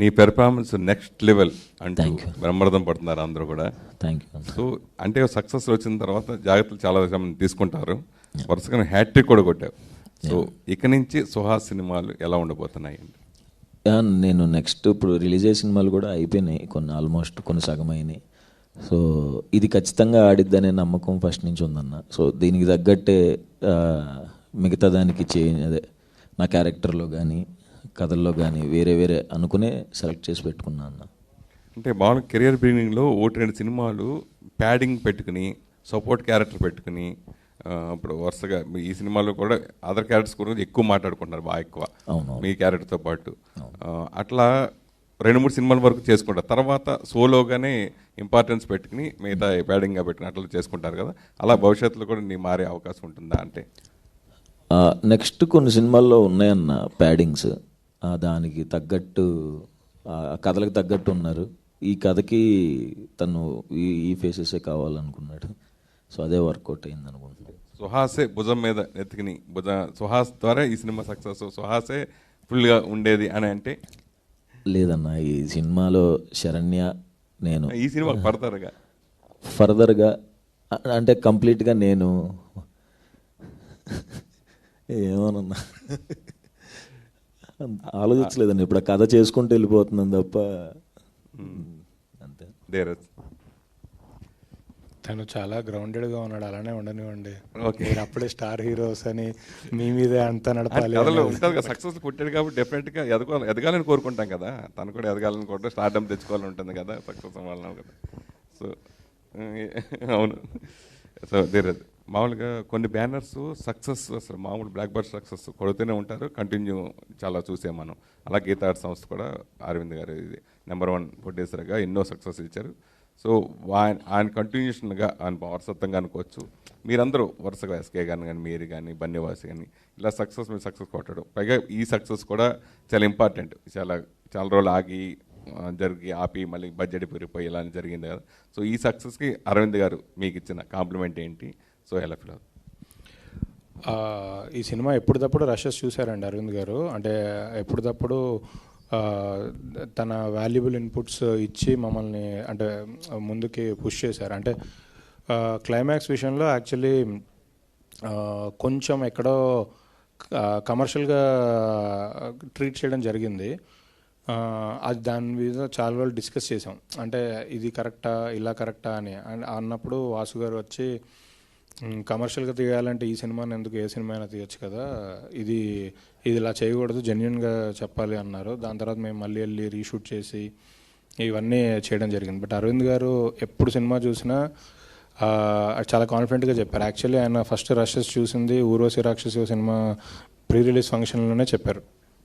నీ performance next level అంటే బ్రహ్మరథం పడుతున్నారు అందరూ కూడా. Thank you. సో అంటే సక్సెస్ వచ్చిన తర్వాత జాగ్రత్తలు చాలా తీసుకుంటారు. వరుసగా హ్యాట్రిక్ కూడా కొట్టావు. సో ఇక నుంచి సుహాస్ సినిమాలు ఎలా ఉండబోతున్నాయి? నేను నెక్స్ట్ ఇప్పుడు రిలీజ్ అయ్యే సినిమాలు కూడా అయిపోయినాయి, కొన్ని ఆల్మోస్ట్, కొన్ని సగం అయినాయి. సో ఇది ఖచ్చితంగా ఆడిద్దనే నమ్మకం ఫస్ట్ నుంచి ఉందన్న. సో దీనికి తగ్గట్టే మిగతా దానికి అదే నా క్యారెక్టర్లో కానీ కథల్లో కానీ వేరే వేరే అనుకునే సెలెక్ట్ చేసి పెట్టుకున్నా అన్న. అంటే బాగా కెరియర్ బిగినింగ్లో 1-2 సినిమాలు ప్యాడింగ్ పెట్టుకుని సపోర్ట్ క్యారెక్టర్ పెట్టుకుని ఇప్పుడు వరుసగా ఈ సినిమాలో కూడా అదర్ క్యారెక్టర్స్ గురించి ఎక్కువ మాట్లాడుకుంటున్నారు, బాగా ఎక్కువ మీ క్యారెక్టర్తో పాటు. అట్లా 2-3 సినిమాల వరకు చేసుకుంటారు. తర్వాత సోలోగానే ఇంపార్టెన్స్ పెట్టుకుని మిగతా ప్యాడింగ్గా పెట్టుకుని అట్లా చేసుకుంటారు కదా. అలా భవిష్యత్తులో కూడా నీ మారే అవకాశం ఉంటుందా? అంటే నెక్స్ట్ కొన్ని సినిమాల్లో ఉన్నాయన్న ప్యాడింగ్స్, దానికి తగ్గట్టు కథలకు తగ్గట్టు ఉన్నారు. ఈ కథకి తను ఈ ఫేసెసే కావాలనుకున్నాడు. సో అదే వర్కౌట్ అయింది అనుకుంటున్నాను. సుహాసే భుజం మీద ఎత్తుకుని సుహాస్ ద్వారా ఈ సినిమా సక్సెస్, సుహాసే ఫుల్గా ఉండేది అని అంటే లేదన్న. ఈ సినిమాలో శరణ్య నేను ఈ సినిమా ఫర్దర్గా అంటే కంప్లీట్గా నేను ఏమోనన్నా ఆలోచించలేదండి. ఇప్పుడు ఆ కథ చేసుకుంటూ వెళ్ళిపోతున్నాను తప్ప అంతే. తను చాలా గ్రౌండెడ్గా ఉన్నాడు, అలానే ఉండనివ్వండి. మీరు అప్పుడే స్టార్ హీరోస్ అని మీ మీదే అంతా నడపాలి ఉంటుంది. సక్సెస్ పుట్టాడు కాబట్టి డెఫినెట్గా ఎదగాలని కోరుకుంటాం కదా. తను కూడా ఎదగాలని కోరుకుంటే స్టార్డమ్ తెచ్చుకోవాలని ఉంటుంది కదా సక్సెస్ అవ్వాలన్నా కదా. సో అవును. సో మామూలుగా కొన్ని బ్యానర్స్ సక్సెస్ అసలు మామూలు బ్లాక్ బస్టర్ సక్సెస్ కొడుతూనే ఉంటారు, కంటిన్యూ చాలా చూసాం మనం. అలా గీతా ఆర్ట్ సంస్థ కూడా అరవింద్ గారు ఇది నెంబర్ 1 ప్రొడ్యూసర్గా ఎన్నో సక్సెస్ ఇచ్చారు. సో ఆయన కంటిన్యూషన్గా ఆయన వారసత్వంగా అనుకోవచ్చు. మీరందరూ వరుసగా ఎస్కే కానీ మీరు కానీ బన్నీవాసి కానీ ఇలా మీరు సక్సెస్ కొట్టడం, పైగా ఈ సక్సెస్ కూడా చాలా ఇంపార్టెంట్. చాలా రోజులు ఆపి మళ్ళీ బడ్జెట్ పెరిగిపోయి ఇలా జరిగింది కదా. సో ఈ సక్సెస్కి అరవింద్ గారు మీకు ఇచ్చిన కాంప్లిమెంట్ ఏంటి? సో ఎలా ఫీల్ అవుతుంది? ఈ సినిమా ఎప్పటికప్పుడు రషెస్ చూశారండి అరవింద్ గారు. అంటే ఎప్పటికప్పుడు తన వాల్యుబుల్ ఇన్పుట్స్ ఇచ్చి మమ్మల్ని అంటే ముందుకి పుష్ చేశారు. అంటే క్లైమాక్స్ విషయంలో యాక్చువల్లీ కొంచెం ఎక్కడో కమర్షియల్గా ట్రీట్ చేయడం జరిగింది. అది దాని మీద చాలా రోజులు డిస్కస్ చేసాం. అంటే ఇది కరెక్టా, ఇలా కరెక్టా అని అన్నప్పుడు వాసు గారు వచ్చి కమర్షియల్గా తీయాలంటే ఈ సినిమాని ఎందుకు, ఏ సినిమా అయినా తీయచ్చు కదా, ఇది ఇలా చేయకూడదు, జెన్యున్గా చెప్పాలి అన్నారు. దాని తర్వాత మేము మళ్ళీ వెళ్ళి రీషూట్ చేసి ఇవన్నీ చేయడం జరిగింది. బట్ అరవింద్ గారు ఎప్పుడు సినిమా చూసినా చాలా కాన్ఫిడెంట్గా చెప్పారు. యాక్చువల్లీ ఆయన ఫస్ట్ రషెస్ చూసింది ఊర్వశి రాక్షసి సినిమా ప్రీ రిలీజ్ ఫంక్షన్లోనే చెప్పారు.